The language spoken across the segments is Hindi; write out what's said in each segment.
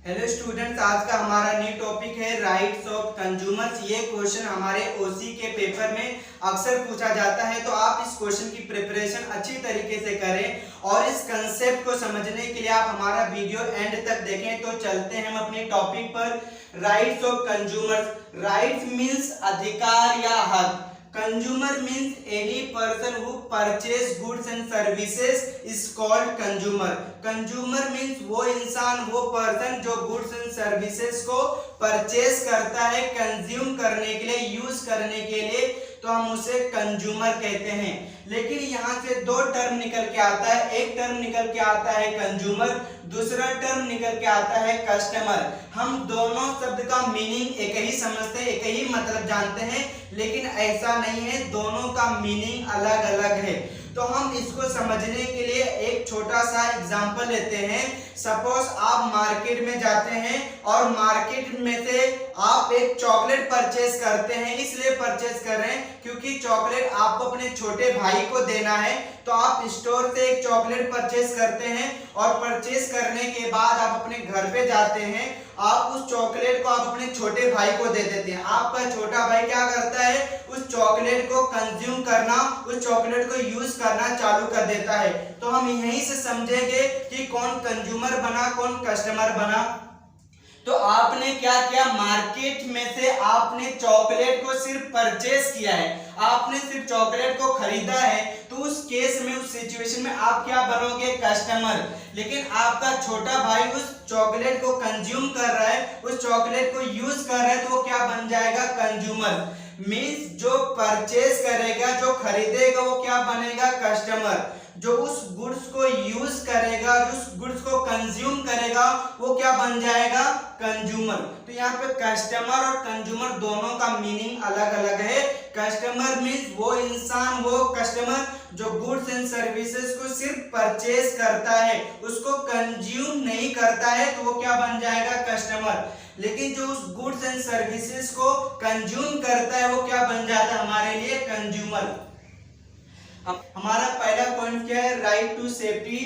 हेलो स्टूडेंट्स, आज का हमारा न्यू टॉपिक है राइट्स ऑफ कंज्यूमर्स। ये क्वेश्चन हमारे ओसी के पेपर में अक्सर पूछा जाता है, तो आप इस क्वेश्चन की प्रिपरेशन अच्छी तरीके से करें और इस कंसेप्ट को समझने के लिए आप हमारा वीडियो एंड तक देखें। तो चलते हैं हम अपने टॉपिक पर। Rights of consumers. Rights means अधिकार या हक। Consumer means any person who purchase goods and services is called consumer. Consumer means वो इंसान, वो पर्सन जो गुड्स एंड सर्विसेज को परचेज करता है कंज्यूम करने के लिए, यूज करने के लिए, तो हम उसे कंज्यूमर कहते हैं। लेकिन यहाँ से दो टर्म निकल के आता है। एक टर्म निकल के आता है कंज्यूमर, दूसरा टर्म निकल के आता है कस्टमर। हम दोनों शब्द का मीनिंग एक ही समझते हैं, एक ही मतलब जानते हैं, लेकिन ऐसा नहीं है, दोनों का मीनिंग अलग अलग है। तो हम इसको समझने के लिए एक छोटा सा एग्जांपल लेते हैं। सपोज आप मार्केट में जाते हैं और मार्केट में से आप एक चॉकलेट परचेज करते हैं। इसलिए परचेज कर रहे हैं क्योंकि चॉकलेट आपको अपने छोटे भाई को देना है। तो आप स्टोर से एक चॉकलेट परचेज करते हैं और परचेज करने के बाद आप अपने घर पे जाते हैं। आप उस चॉकलेट को आप अपने छोटे भाई को दे देते हैं। आपका छोटा भाई क्या करता है, उस चॉकलेट को कंज्यूम करना, उस चॉकलेट को यूज करना चालू कर देता है। तो हम यहीं से समझेंगे कि कौन कंज्यूमर बना, कौन कस्टमर बना। तो आपने क्या किया, मार्केट में से आपने चॉकलेट को सिर्फ परचेज किया है, आपने सिर्फ चॉकलेट को खरीदा है। तो उस केस में, उस सिचुएशन में आप क्या बनोगे, कस्टमर। लेकिन आपका छोटा भाई उस चॉकलेट को कंज्यूम कर रहा है, उस चॉकलेट को यूज कर रहा है, तो वो क्या बन जाएगा, कंज्यूमर। मीन्स जो परचेज करेगा, जो खरीदेगा, वो क्या बनेगा, कस्टमर। जो उस गुड्स को यूज करेगा, जो उस गुड्स को कंज्यूम करेगा, वो क्या बन जाएगा, कंज्यूमर। तो यहाँ पे कस्टमर और कंज्यूमर दोनों का मीनिंग अलग अलग है। कस्टमर मीन्स वो इंसान, वो कस्टमर जो गुड्स एंड सर्विसेज को सिर्फ परचेज करता है, उसको कंज्यूम नहीं करता है, तो वो क्या बन जाएगा, कस्टमर। लेकिन जो उस गुड्स एंड सर्विसेज को कंज्यूम करता है, वो क्या बन जाता है हमारे लिए, कंज्यूमर। हमारा पहला पॉइंट क्या है, right to safety.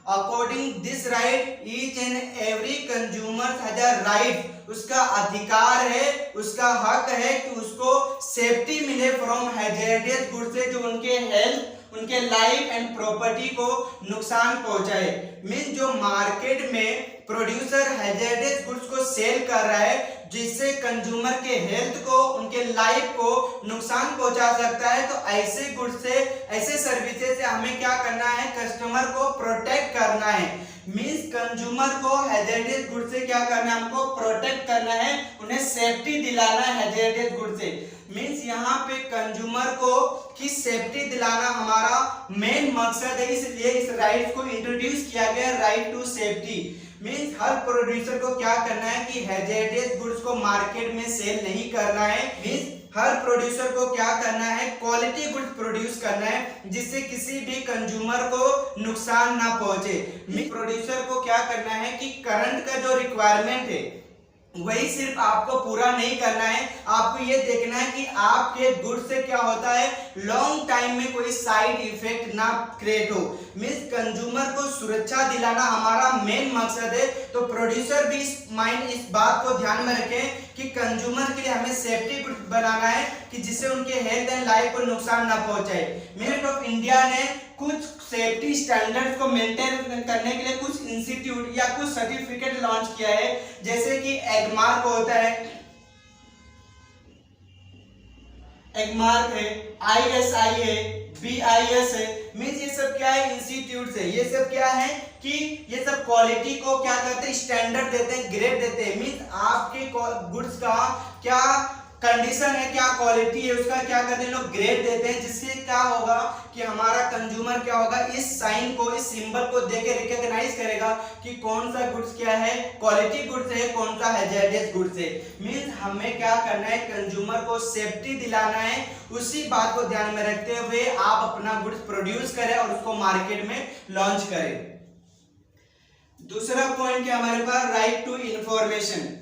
According this right each and every consumer has a right. उसका अधिकार है, उसका हक है कि उसको सेफ्टी मिले फ्रॉम हैजर्डियस गुड्स से, जो उनके हेल्थ, उनके लाइफ एंड प्रॉपर्टी को नुकसान पहुंचाए। मीन जो मार्केट में प्रोड्यूसर हैजर्डियस गुड्स को सेल कर रहा है, जिससे कंज्यूमर के हेल्थ को, उनके लाइफ को नुकसान पहुंचा सकता है, तो ऐसे गुड्स से, ऐसे सर्विसेज से हमें क्या करना है, कस्टमर को प्रोटेक्ट करना है। मींस कंज्यूमर को हैजर्डियस गुड से क्या करना है, हमको प्रोटेक्ट करना है, उन्हें सेफ्टी दिलाना है हैजर्डियस गुड से। मींस यहाँ पे कंज्यूमर को की सेफ्टी दिलाना हमारा मेन मकसद है, इसलिए इस राइट को इंट्रोड्यूस किया गया, राइट टू सेफ्टी। मींस हर प्रोड्यूसर को क्या करना है कि हैजर्डियस गुड्स को मार्केट में सेल नहीं करना है। मींस हर प्रोड्यूसर को क्या करना है, क्वालिटी गुड्स प्रोड्यूस करना है, जिससे किसी भी कंज्यूमर को नुकसान ना पहुंचे। प्रोड्यूसर को क्या करना है कि करंट का जो रिक्वायरमेंट है वही सिर्फ आपको पूरा नहीं करना है, आपको ये देखना है कि आपके गुड से क्या होता है, लॉन्ग टाइम में कोई साइड इफेक्ट ना क्रिएट हो। मींस कंज्यूमर को सुरक्षा दिलाना हमारा मेन मकसद है। तो प्रोड्यूसर भी इस बात को ध्यान में रखें कि कंज्यूमर के लिए हमें सेफ्टी गुड बनाना है कि जिससे उनके हेल्थ एंड लाइफ को नुकसान ना पहुंचाए। गवर्नमेंट ऑफ इंडिया ने कुछ सेफ्टी स्टैंडर्ड्स को मेंटेन करने के लिए कुछ इंस्टीट्यूट या कुछ सर्टिफिकेट लॉन्च किया है, जैसे कि एगमार्क होता है, एगमार्क है, ISI है, BIS है। मींस ये सब क्या है, इंस्टीट्यूट है। ये सब क्या है कि ये सब क्वालिटी को क्या करते हैं, स्टैंडर्ड देते हैं, ग्रेड देते हैं। मींस आपके गुड्स का क्या कंडीशन है, क्या क्वालिटी है, उसका क्या करते हैं, लोग ग्रेड देते हैं, जिससे क्या होगा कि हमारा कंज्यूमर क्या होगा, इस साइन को, इस सिंबल को देख के रिकॉग्नाइज करेगा कि कौन सा गुड्स क्या है, क्वालिटी गुड्स है, कौन सा हैजर्डियस गुड्स है। मींस हमें क्या करना है, कंज्यूमर को सेफ्टी दिलाना है। उसी बात को ध्यान में रखते हुए आप अपना गुड्स प्रोड्यूस करें और उसको मार्केट में लॉन्च करें। दूसरा पॉइंट क्या हमारे पास, राइट टू इंफॉर्मेशन।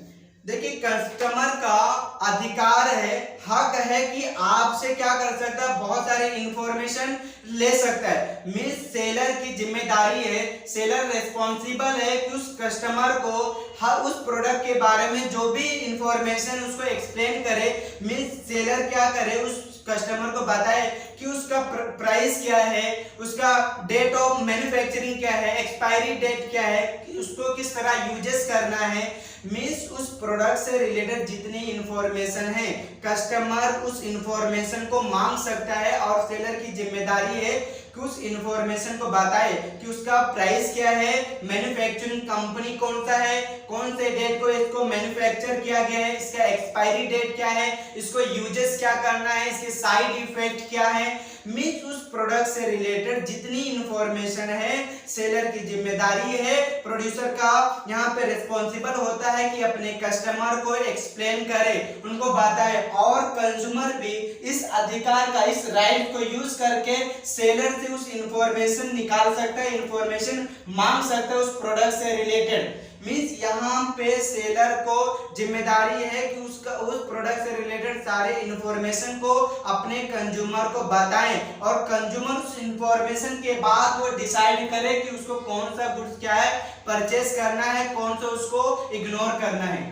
देखिए कस्टमर का अधिकार है, हक है कि आपसे क्या कर सकता है, बहुत सारे इंफॉर्मेशन ले सकता है। मींस सेलर की जिम्मेदारी है, सेलर रिस्पॉन्सिबल है कि उस कस्टमर को हर उस प्रोडक्ट के बारे में जो भी इंफॉर्मेशन उसको एक्सप्लेन करे। मींस सेलर क्या करे, उस कस्टमर को बताए कि उसका प्राइस क्या है, उसका डेट ऑफ मैन्युफैक्चरिंग क्या है, एक्सपायरी डेट क्या है, उसको किस तरह यूजेस करना है। मींस उस प्रोडक्ट से रिलेटेड जितनी इंफॉर्मेशन है कस्टमर उस इंफॉर्मेशन को मांग सकता है और सेलर की जिम्मेदारी है कि उस इंफॉर्मेशन को बताए कि उसका प्राइस क्या है, मैन्युफैक्चरिंग कंपनी कौन सा है, कौन से डेट को इसको मैन्युफैक्चर किया गया है, इसका एक्सपायरी डेट क्या है, इसको यूजेस क्या करना है, इसके साइड इफेक्ट क्या है। मींस उस प्रोडक्ट से रिलेटेड जितनी इंफॉर्मेशन है सेलर की जिम्मेदारी है, प्रोड्यूसर का यहाँ पे रिस्पॉन्सिबल होता है कि अपने कस्टमर को एक्सप्लेन करे, उनको बताए और कंज्यूमर भी इस अधिकार का, इस राइट को यूज करके सेलर से उस इंफॉर्मेशन निकाल सकता है, इंफॉर्मेशन मांग सकता है उस प्रोडक्ट से रिलेटेड। मींस यहाँ पे सेलर को जिम्मेदारी है कि उसका उस प्रोडक्ट से रिलेटेड सारे इंफॉर्मेशन को अपने कंज्यूमर को बताएं और कंज्यूमर उस इंफॉर्मेशन के बाद वो डिसाइड करे कि उसको कौन सा गुड्स क्या है परचेस करना है, कौन सा उसको इग्नोर करना है।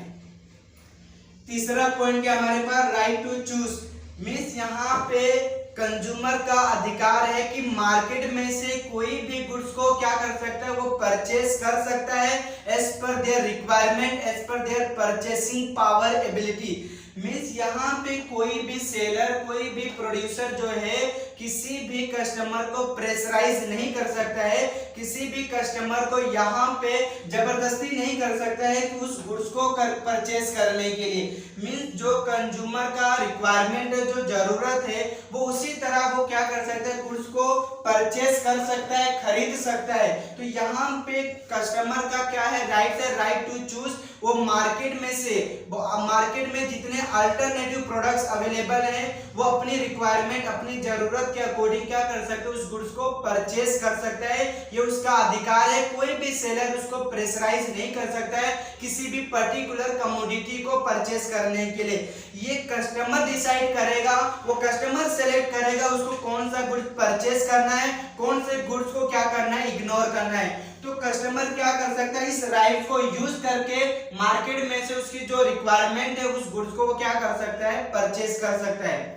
तीसरा पॉइंट क्या हमारे पास, राइट टू चूज। मींस यहाँ पे कंज्यूमर का अधिकार है कि मार्केट में से कोई भी गुड्स को क्या कर सकता है, वो परचेस कर सकता है as per their requirement, as per their purchasing power ability. Means यहाँ पे कोई भी सेलर, कोई भी प्रोड्यूसर जो है किसी भी कस्टमर को प्रेशराइज नहीं कर सकता है, किसी भी कस्टमर को यहाँ पे जबरदस्ती नहीं कर सकता है कि उस गुड्स को परचेस करने के लिए। मींस जो कंज्यूमर का रिक्वायरमेंट है, जो जरूरत है, वो उसी तरह वो क्या कर सकता है, गुड्स को परचेस कर सकता है, खरीद सकता है। तो यहाँ पे कस्टमर का क्या है, राइट है, राइट टू चूज। वो मार्केट में से, मार्केट में जितने अल्टरनेटिव प्रोडक्ट्स अवेलेबल हैं वो अपनी रिक्वायरमेंट, अपनी जरूरत के अकॉर्डिंग क्या कर सकते हैं, उस गुड्स को परचेस कर सकता है। ये उसका अधिकार है, कोई भी सेलर उसको प्रेशराइज नहीं कर सकता है किसी भी पर्टिकुलर कमोडिटी को परचेस करने के लिए। ये कस्टमर डिसाइड करेगा, वो कस्टमर सेलेक्ट करेगा उसको कौन सा गुड्स परचेस करना है, कौन से गुड्स को क्या करना है, इग्नोर करना है। तो कस्टमर क्या कर सकता है, इस राइट को यूज करके मार्केट में से उसकी जो रिक्वायरमेंट है उस गुड्स को वो क्या कर सकता है, परचेस कर सकता है।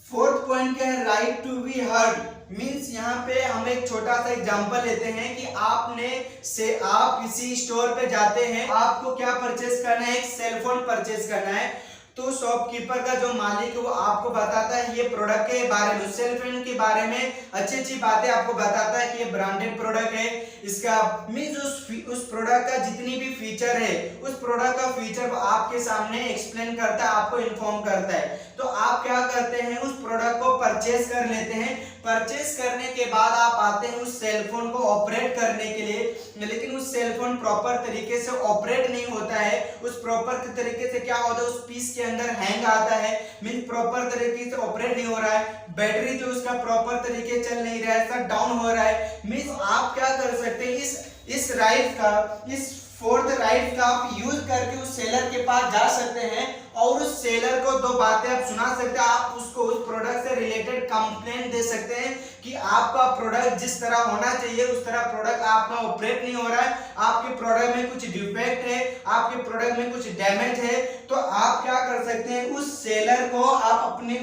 फोर्थ पॉइंट क्या है, right to be heard. Means यहाँ पे हम एक छोटा सा एग्जांपल लेते हैं कि आप किसी स्टोर पे जाते हैं, आपको क्या परचेस करना है, एक सेलफोन परचेस करना है। तो शॉपकीपर का जो मालिक है वो आपको बताता है ये प्रोडक्ट के बारे में, सेल फोन के बारे में अच्छी अच्छी बातें आपको बताता है कि ये ब्रांडेड प्रोडक्ट है, इसका मींस उस प्रोडक्ट का जितनी भी फीचर है उस प्रोडक्ट का फीचर वो आपके सामने एक्सप्लेन करता है, आपको इन्फॉर्म करता है। तो आप क्या करते हैं, उस प्रोडक्ट को परचेस कर लेते हैं। परचेस करने के बाद आप आते हैं उस सेलफोन को ऑपरेट करने के लिए, लेकिन उस सेलफोन प्रॉपर तरीके से ऑपरेट नहीं होता है। उस प्रॉपर तरीके से क्या होता है, उस पीस के अंदर हैंग आता है, मींस प्रॉपर तरीके से ऑपरेट नहीं हो रहा है, बैटरी जो उसका प्रॉपर तरीके चल नहीं रहा है, सब डाउन हो रहा है। मींस आप क्या कर सकते हैं, इस राइट का, इस फोर्थ राइट का आप यूज करके उस सेलर के पास जा सकते हैं और उस सेलर को दो बातें आप सुना सकते हैं। आप उसको उस प्रोडक्ट से रिलेटेड कंप्लेंट दे सकते हैं कि आपका प्रोडक्ट जिस तरह होना चाहिए उस तरह प्रोडक्ट आपका ऑपरेट नहीं हो रहा है, आपके प्रोडक्ट में कुछ डिफेक्ट है, आपके प्रोडक्ट में कुछ डैमेज है। तो आप क्या कर सकते हैं, उस सेलर को आप अपने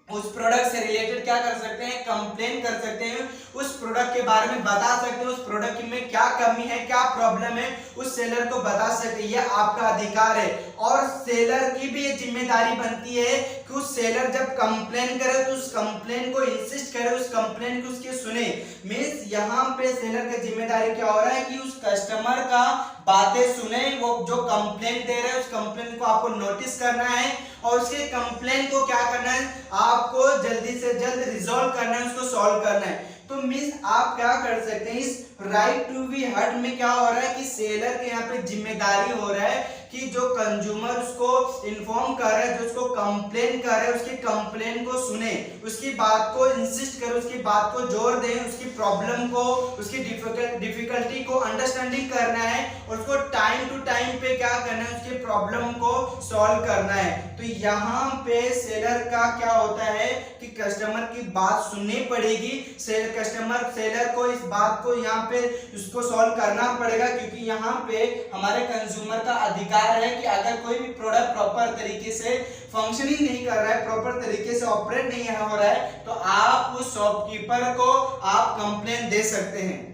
उस प्रोडक्ट से रिलेटेड क्या कर सकते हैं, कंप्लेन कर सकते हैं, उस प्रोडक्ट के बारे में बता सकते हैं, उस प्रोडक्ट में क्या कमी है, क्या प्रॉब्लम है, उस सेलर को बता सकते हैं। यह आपका अधिकार है और सेलर की भी ये जिम्मेदारी बनती है कि उस सेलर जब कंप्लेन करे तो उस कंप्लेन को इंसिस्ट करे, उस कंप्लेन को उसके सुने। मींस यहाँ पे सेलर की जिम्मेदारी क्या हो रहा है कि उस कस्टमर का बातें सुने, वो जो कंप्लेन दे रहे हैं उस कंप्लेन को आपको नोटिस करना है और उसके कंप्लेन को क्या करना है, आपको जल्दी से जल्द रिजॉल्व करना है, उसको सॉल्व करना है। तो मींस आप क्या कर सकते हैं, इस राइट टू बी हर्ड में क्या हो रहा है कि सेलर के यहाँ पे जिम्मेदारी हो रहा है कि जो कंज्यूमर उसको इन्फॉर्म कर रहा है, जो उसको कंप्लेन कर रहा है, उसकी कंप्लेन को सुने, उसकी बात को इंसिस्ट करे, उसकी बात को जोर दें, उसकी प्रॉब्लम को, उसकी डिफिकल्टी को अंडरस्टैंडिंग करना है और उसको टाइम टू टाइम पे क्या करना है, उसके प्रॉब्लम प्रॉब्लम को सॉल्व करना है। तो यहाँ पे सेलर का क्या होता है कि कस्टमर की बात सुननी पड़ेगी, सेलर को इस बात को यहाँ पे उसको सॉल्व करना पड़ेगा, क्योंकि यहाँ पे हमारे कंज्यूमर का अधिकार है कि अगर कोई भी प्रोडक्ट प्रॉपर तरीके से फंक्शनिंग नहीं कर रहा है, प्रॉपर तरीके से ऑपरेट नहीं हो रहा है, तो आप उस शॉपकीपर को आप कंप्लेन दे सकते हैं।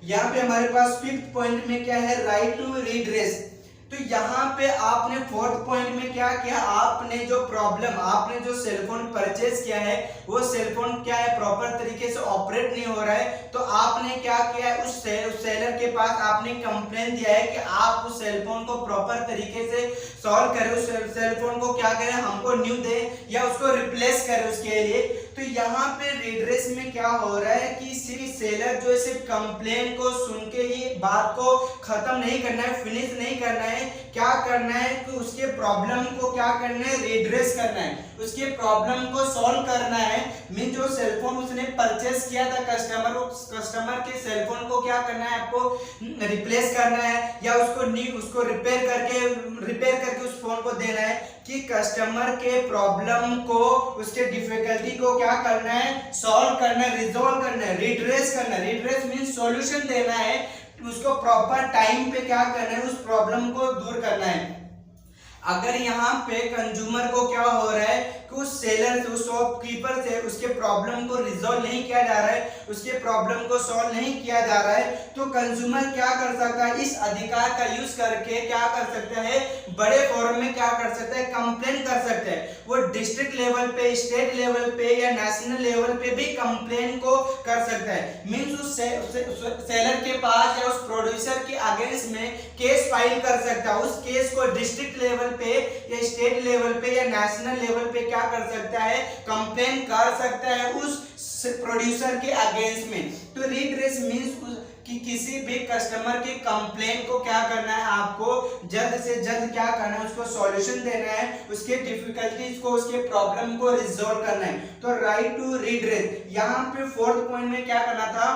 यहाँ पे हमारे पास 5th पॉइंट में क्या है, राइट टू रिड्रेस। तो यहाँ पे आपने 4th पॉइंट में क्या किया, आपने जो प्रॉब्लम, आपने जो सेलफोन परचेज किया है वो सेलफोन क्या है, प्रॉपर तरीके से ऑपरेट नहीं हो रहा है, तो आपने क्या किया है, उस सेलर के पास आपने कंप्लेन दिया है कि आप उस सेलफोन को प्रॉपर तरीके से सॉल्व करें, उस सेलफोन को क्या करें, हमको न्यू दे या उसको रिप्लेस करें उसके लिए। तो यहाँ पे रिड्रेस में क्या हो रहा है कि सिर्फ सेलर जो है सिर्फ कंप्लेन को सुन के ही बात को खत्म नहीं करना है, फिनिश नहीं करना है, क्या करना है कि उसके प्रॉब्लम को क्या करना है, रिड्रेस करना है, उसके प्रॉब्लम को सॉल्व करना है। मीन जो सेलफोन उसने परचेस किया था कस्टमर के सेलफोन को क्या करना है, आपको रिप्लेस करना है या उसको रिपेयर करके उस फोन को देना है, कि कस्टमर के प्रॉब्लम को, उसके डिफिकल्टी को क्या करना है, सॉल्व करना है, रिजॉल्व करना है, रिड्रेस करना है। रिड्रेस मींस सॉल्यूशन देना है, उसको प्रॉपर टाइम पे क्या करना है, उस प्रॉब्लम को दूर करना है। अगर यहाँ पे कंज्यूमर को क्या हो रहा है कि उस सेलर से, उस शॉपकीपर से उसके प्रॉब्लम को रिजॉल्व नहीं किया जा रहा है, उसके प्रॉब्लम को सॉल्व नहीं किया जा रहा है, तो कंज्यूमर क्या कर सकता है, इस अधिकार का यूज करके क्या कर सकता है, बड़े फोरम में क्या कर सकता है, कंप्लेन कर सकता है। वो डिस्ट्रिक्ट लेवल पे, स्टेट लेवल पे या नेशनल लेवल पे भी कंप्लेन को कर सकता है। मींस उस सेलर के पास या उस प्रोड्यूसर के अगेंस्ट में केस फाइल कर सकता है। उस केस को डिस्ट्रिक्ट लेवल पे या स्टेट लेवल पे या नेशनल लेवल पे क्या कर सकता है, कंप्लेन कर सकता है उस प्रोड्यूसर के अगेंस्ट में। तो रिड्रेस मींस कि किसी भी कस्टमर की कंप्लेन को क्या करना है, आपको जल्द से जल्द क्या करना है, उसको सॉल्यूशन देना है, उसके डिफिकल्टीज को, उसके प्रॉब्लम को रिजॉल्व करना है। तो राइट टू रिड्रेस। यहाँ पे 4th पॉइंट में क्या करना था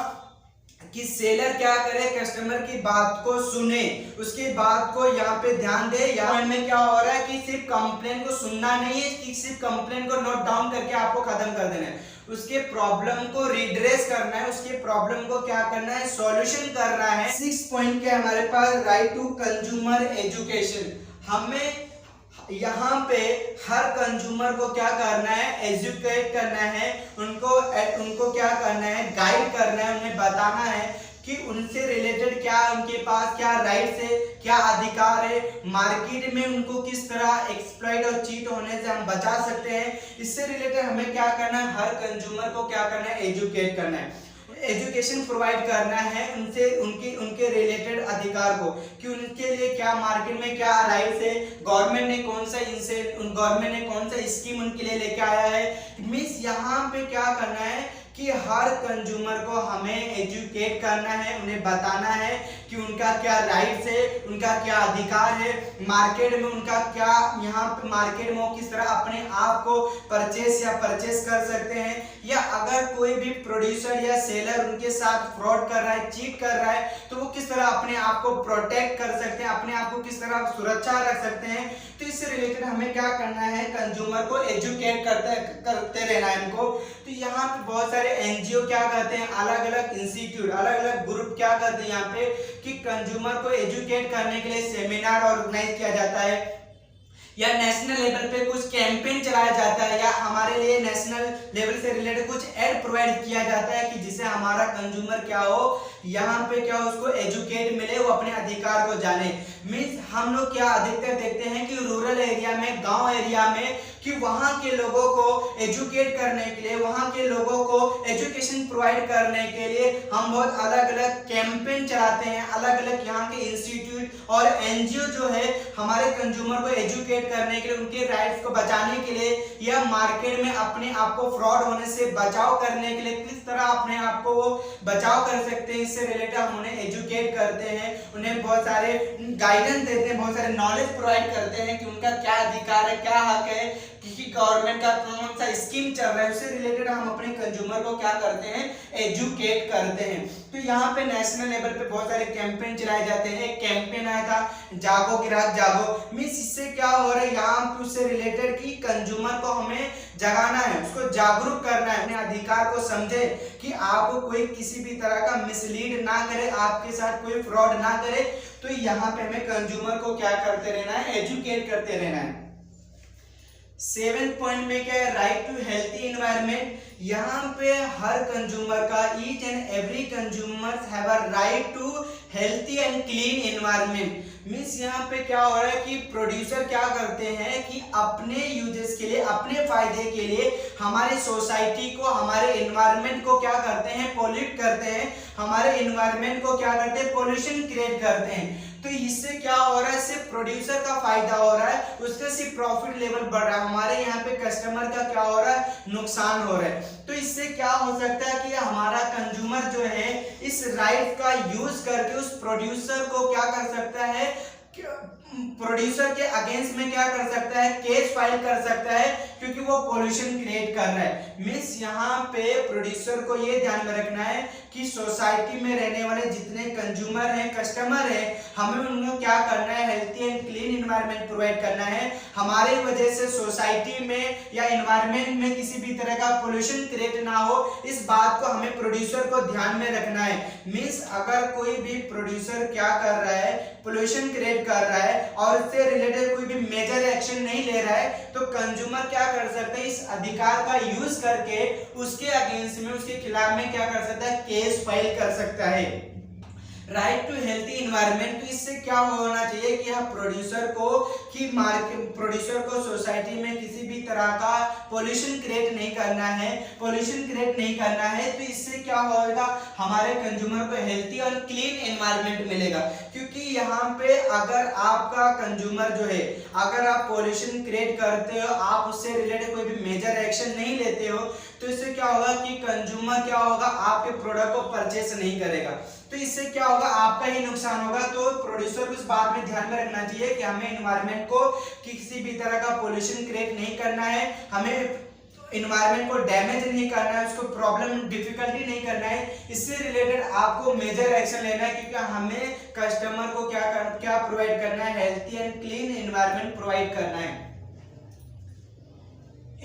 कि सेलर क्या करे, कस्टमर की बात को सुने, उसकी बात को यहाँ पे ध्यान दे। यहाँ में क्या हो रहा है कि सिर्फ कंप्लेन को सुनना नहीं है, कि सिर्फ कंप्लेन को नोट डाउन करके आपको खत्म कर देना है, उसके प्रॉब्लम को रिड्रेस करना है, उसके प्रॉब्लम को क्या करना है, सॉल्यूशन करना है। 6th पॉइंट क्या हमारे पास, राइट टू कंज्यूमर एजुकेशन। हमें यहाँ पे हर कंज्यूमर को क्या करना है, एजुकेट करना है, उनको क्या करना है, गाइड करना है, उन्हें बताना है कि उनसे रिलेटेड क्या, उनके पास क्या राइट्स है, क्या अधिकार है, मार्केट में उनको किस तरह एक्सप्लॉइट और चीट होने से हम बचा सकते हैं। इससे रिलेटेड हमें क्या करना है, हर कंज्यूमर को क्या करना है, एजुकेट करना है, एजुकेशन प्रोवाइड करना है उनसे, उनके रिलेटेड अधिकार को, कि उनके लिए क्या मार्केट में क्या राइट्स है, गवर्नमेंट ने कौन सा स्कीम उनके लिए लेके आया है। मींस यहाँ पे क्या करना है कि हर कंज्यूमर को हमें एजुकेट करना है, उन्हें बताना है कि उनका क्या राइट्स है, उनका क्या अधिकार है, मार्केट में उनका क्या, यहाँ पे मार्केट में वो किस तरह अपने आप को परचेस कर सकते हैं, या अगर कोई भी प्रोड्यूसर या सेलर उनके साथ फ्रॉड कर रहा है, चीट कर रहा है, तो वो किस तरह अपने आप को प्रोटेक्ट कर सकते हैं, अपने आप को किस तरह सुरक्षा रख सकते हैं। तो इससे रिलेटेड हमें क्या करना है, कंज्यूमर को एजुकेट करते रहना है इनको। तो यहाँ पे बहुत सारे एनजीओ क्या करते हैं, अलग अलग इंस्टीट्यूट, अलग अलग ग्रुप क्या करते हैं यहाँ पे कि कंज्यूमर को एजुकेट करने के लिए सेमिनार ऑर्गेनाइज किया जाता है, या नेशनल लेवल पे कुछ कैंपेन चलाया जाता है, या हमारे लिए नेशनल लेवल से रिलेटेड कुछ एड प्रोवाइड किया जाता है कि जिससे हमारा कंज्यूमर क्या हो, यहाँ पे क्या उसको एजुकेट मिले, वो अपने अधिकार को जाने। मींस हम लोग क्या अधिकतर देखते हैं कि रूरल एरिया में, गांव एरिया में, कि वहां के लोगों को एजुकेट करने के लिए, वहां के लोगों को एजुकेशन प्रोवाइड करने के लिए हम बहुत अलग अलग कैंपेन चलाते हैं। अलग अलग यहाँ के इंस्टीट्यूट और एनजीओ जो है हमारे कंज्यूमर को एजुकेट करने के लिए, उनके राइट्स को बचाने के लिए, या मार्केट में अपने आप को फ्रॉड होने से बचाव करने के लिए किस तरह अपने आप को वो बचाव कर सकते हैं, इससे रिलेटेड हम उन्हें एजुकेट करते हैं, उन्हें बहुत सारे गाइडेंस देते हैं, बहुत सारे नॉलेज प्रोवाइड करते हैं कि उनका क्या अधिकार है, क्या हक है, कि गवर्नमेंट का कौन सा स्कीम चल रहा है, उससे रिलेटेड हम अपने कंज्यूमर को क्या करते हैं, एजुकेट करते हैं। तो यहाँ पे नेशनल लेवल पे बहुत सारे कैंपेन चलाए जाते हैं। एक कैंपेन आया था जागो ग्राहक जागो, मींस इससे क्या हो रहा है, यहाँ पे उससे रिलेटेड कि कंज्यूमर को हमें जगाना है, उसको जागरूक करना है, अपने अधिकार को समझे कि आपको कोई किसी भी तरह का मिसलीड ना करे, आपके साथ कोई फ्रॉड ना करे। तो यहाँ पे हमें कंज्यूमर को क्या करते रहना है, एजुकेट करते रहना है। 7th पॉइंट में क्या है, राइट टू हेल्थी एनवायरनमेंट। यहाँ पे हर कंज्यूमर का, each and every consumer have a right to healthy and clean environment. Means यहाँ पे क्या हो रहा है कि प्रोड्यूसर क्या करते हैं कि अपने यूजेस के लिए, अपने फायदे के लिए हमारे सोसाइटी को, हमारे एनवायरनमेंट को क्या करते हैं, पॉल्यूट करते हैं, हमारे एनवायरनमेंट को क्या करते हैं, पोल्यूशन क्रिएट करते हैं। तो इससे क्या हो रहा है, सिर्फ प्रोड्यूसर का फायदा हो रहा है, उसका सिर्फ प्रॉफिट लेवल बढ़ रहा है, हमारे यहाँ पे कस्टमर का क्या हो रहा है, नुकसान हो रहा है। तो इससे क्या हो सकता है कि हमारा कंज्यूमर जो है इस राइट का यूज करके उस प्रोड्यूसर को क्या कर सकता है, प्रोड्यूसर के अगेंस्ट में क्या कर सकता है, केस फाइल कर सकता है, क्योंकि वो पोल्यूशन क्रिएट कर रहा है। मींस यहाँ पे प्रोड्यूसर को ये ध्यान में रखना है कि सोसाइटी में रहने वाले जितने कंज्यूमर हैं, कस्टमर हैं, हमें उनको क्या करना है, healthy and clean environment provide करना है। हमारे वजह से सोसाइटी में या एनवायरनमेंट में किसी भी तरह का पोल्यूशन क्रिएट ना हो, इस बात को हमें प्रोड्यूसर को ध्यान में रखना है। मींस अगर कोई भी प्रोड्यूसर क्या कर रहा है, पोल्यूशन क्रिएट कर रहा है और इससे रिलेटेड कोई भी मेजर एक्शन नहीं ले रहा है, तो कंज्यूमर क्या कर सकता है, इस अधिकार का यूज करके उसके अगेंस्ट में, उसके खिलाफ में क्या कर सकता है, केस फाइल कर सकता है। राइट टू हेल्थी एनवायरनमेंट, तो इससे क्या होना चाहिए कि हम प्रोड्यूसर को सोसाइटी में किसी भी तरह का पोल्यूशन क्रिएट नहीं करना है, तो इससे क्या होगा, हमारे कंज्यूमर को हेल्थी और क्लीन एनवायरनमेंट मिलेगा। क्योंकि यहाँ पे अगर आपका कंज्यूमर जो है, अगर आप पोल्यूशन क्रिएट करते हो, आप उससे रिलेटेड कोई भी मेजर एक्शन नहीं लेते हो, तो इससे क्या होगा कि कंज्यूमर क्या होगा, आपके प्रोडक्ट को परचेस नहीं करेगा। तो इससे क्या होगा, आपका ही नुकसान होगा। तो प्रोड्यूसर को इस बात में ध्यान में रखना चाहिए कि हमें एनवायरनमेंट को किसी भी तरह का पोल्यूशन क्रिएट नहीं करना है, हमें एनवायरनमेंट को डैमेज नहीं करना है, उसको प्रॉब्लम डिफिकल्टी नहीं करना है। इससे रिलेटेड आपको मेजर एक्शन लेना है, क्योंकि हमें कस्टमर को क्या प्रोवाइड करना है, healthy and clean environment provide करना है।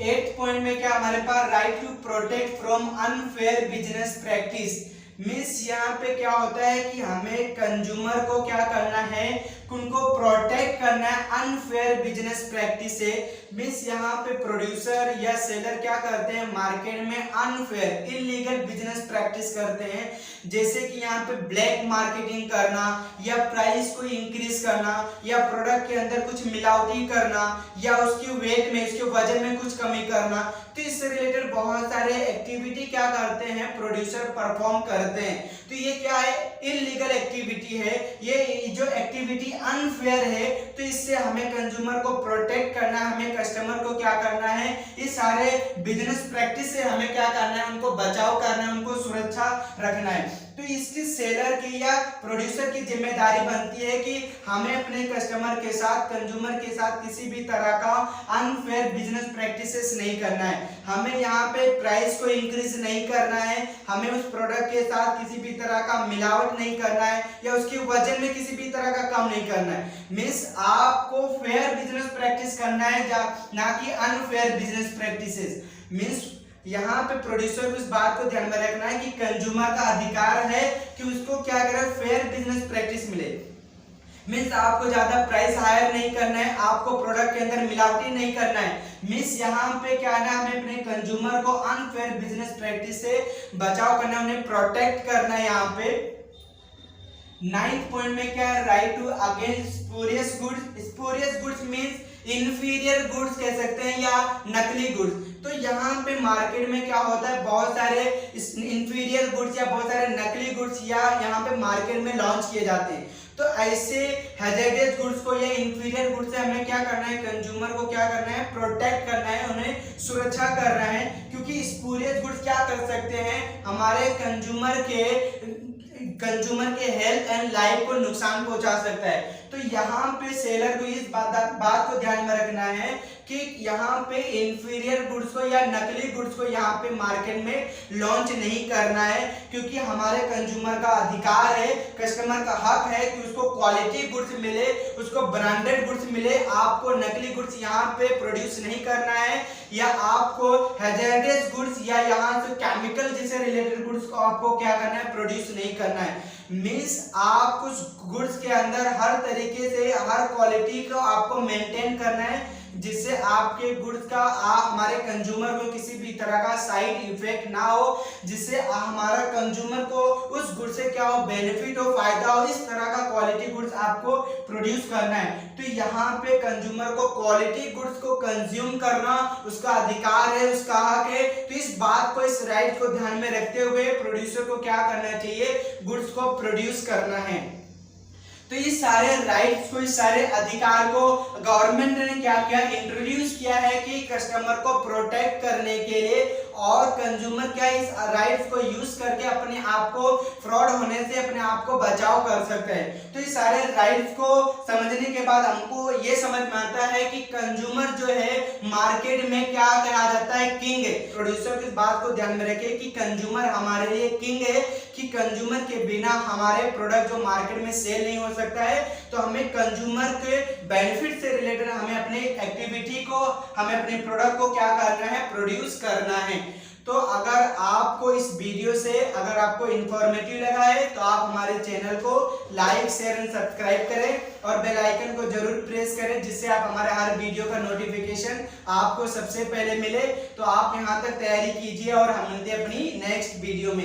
8th पॉइंट में क्या हमारे पास, right to protect from unfair business practice. Means यहाँ पे क्या होता है कि हमें कंज्यूमर को क्या करना है, उनको प्रोटेक्ट करना है अनफेयर बिजनेस प्रैक्टिस से। मींस यहाँ पे प्रोड्यूसर या सेलर क्या करते हैं, मार्केट में अनफेयर इलीगल बिजनेस प्रैक्टिस करते हैं, जैसे कि यहाँ पे ब्लैक मार्केटिंग करना, या प्राइस को इंक्रीज करना, या प्रोडक्ट के अंदर कुछ मिलावटी करना, या उसकी वेट में, उसके वजन में कुछ कमी करना। तो इससे रिलेटेड बहुत सारे एक्टिविटी क्या करते हैं, प्रोड्यूसर परफॉर्म करते हैं। तो ये क्या है, इलीगल एक्टिविटी है, ये जो एक्टिविटी अनफेयर है। तो इससे हमें कंज्यूमर को प्रोटेक्ट करना है, हमें कस्टमर को क्या करना है, इस सारे बिजनेस प्रैक्टिस से हमें क्या करना है, उनको बचाव करना है, उनको सुरक्षा रखना है। तो इसकी सेलर की या प्रोड्यूसर की जिम्मेदारी बनती है कि हमें अपने कस्टमर के साथ, कंज्यूमर के साथ किसी भी तरह का अनफेयर बिजनेस प्रैक्टिसेस नहीं करना है। हमें यहाँ पे प्राइस को इंक्रीज नहीं करना है, हमें उस प्रोडक्ट के साथ किसी भी तरह का मिलावट नहीं करना है, या उसके वजन में किसी भी तरह का कम नहीं करना है। मींस आपको फेयर बिजनेस प्रैक्टिस करना है, ना कि अनफेयर बिजनेस प्रैक्टिसेस। मींस यहाँ पे प्रोड्यूसर को इस बात को ध्यान में रखना है कि कंज्यूमर का अधिकार है कि उसको क्या करे, फेयर बिजनेस प्रैक्टिस मिले। मींस आपको ज्यादा प्राइस हायर नहीं करना है, आपको प्रोडक्ट के अंदर मिलावटी नहीं करना है। मींस यहाँ पे क्या है, हमें अपने कंज्यूमर को अनफेयर बिजनेस प्रैक्टिस से बचाव करना है, उन्हें प्रोटेक्ट करना है। यहाँ पे 9th पॉइंट में क्या है, right to against spurious goods. Spurious goods means inferior goods कह सकते हैं, या नकली गुड्स। तो यहाँ पे मार्केट में क्या होता है, बहुत सारे इंफीरियर गुड्स या बहुत सारे नकली गुड्स या यहाँ पे मार्केट में लॉन्च किए जाते हैं। तो ऐसे हैजर्डस गुड्स को या इंफीरियर गुड्स से हमें क्या करना है, कंज्यूमर को क्या करना है, प्रोटेक्ट करना है, उन्हें सुरक्षा करना है। क्योंकि स्पूरियस गुड्स क्या कर सकते हैं, हमारे कंज्यूमर के हेल्थ एंड लाइफ को नुकसान पहुंचा सकता है। तो यहाँ पे सेलर को इस बात को ध्यान में रखना है कि यहाँ पे इंफीरियर गुड्स को या नकली गुड्स को यहाँ पे मार्केट में लॉन्च नहीं करना है, क्योंकि हमारे कंज्यूमर का अधिकार है, कस्टमर का हक है कि उसको क्वालिटी गुड्स मिले, उसको ब्रांडेड गुड्स मिले। आपको नकली गुड्स यहाँ पे प्रोड्यूस नहीं करना है, या आपको हैजार्डस गुड्स या यहाँ से केमिकल जैसे रिलेटेड गुड्स को आपको क्या करना है, प्रोड्यूस नहीं करना है। मींस आप कुछ गुड्स के अंदर हर तरीके से हर क्वालिटी को आपको मेंटेन करना है, जिससे आपके गुड्स का हमारे कंज्यूमर को किसी भी तरह का साइड इफेक्ट ना हो, जिससे हमारा कंज्यूमर को उस गुड से क्या हो, बेनिफिट हो, फायदा हो। इस तरह का क्वालिटी गुड्स आपको प्रोड्यूस करना है। तो यहाँ पे कंज्यूमर को क्वालिटी गुड्स को कंज्यूम करना उसका अधिकार है, उसका हक है। तो इस बात को, इस राइट को ध्यान में रखते हुए प्रोड्यूसर को क्या करना चाहिए, गुड्स को प्रोड्यूस करना है। तो ये सारे राइट्स को, इस सारे अधिकार को गवर्नमेंट ने क्या किया, इंट्रोड्यूस किया है कि कस्टमर को प्रोटेक्ट करने के लिए, और कंज्यूमर क्या इस राइट्स को यूज करके अपने आप को फ्रॉड होने से अपने आप को बचाव कर सकते हैं। तो इस सारे राइट्स को समझने के बाद हमको ये समझ में आता है कि कंज्यूमर जो है मार्केट में क्या कहा जाता है, किंग है। प्रोड्यूसर इस बात को ध्यान में रखे कि कंज्यूमर हमारे लिए किंग है, कि कंज्यूमर के बिना हमारे प्रोडक्ट जो मार्केट में सेल नहीं हो सकता है। तो हमें कंज्यूमर के बेनिफिट से रिलेटेड हमें अपने एक्टिविटी को, हमें अपने प्रोडक्ट को क्या करना है, प्रोड्यूस करना है। तो अगर आपको इस वीडियो से अगर आपको इंफॉर्मेटिव लगा है तो आप हमारे चैनल को लाइक, शेयर एंड सब्सक्राइब करें और बेल आइकन को जरूर प्रेस करें, जिससे आप हमारे हर वीडियो का नोटिफिकेशन आपको सबसे पहले मिले। तो आप यहां तक तैयारी कीजिए और हम मिलते हैं अपनी नेक्स्ट वीडियो में।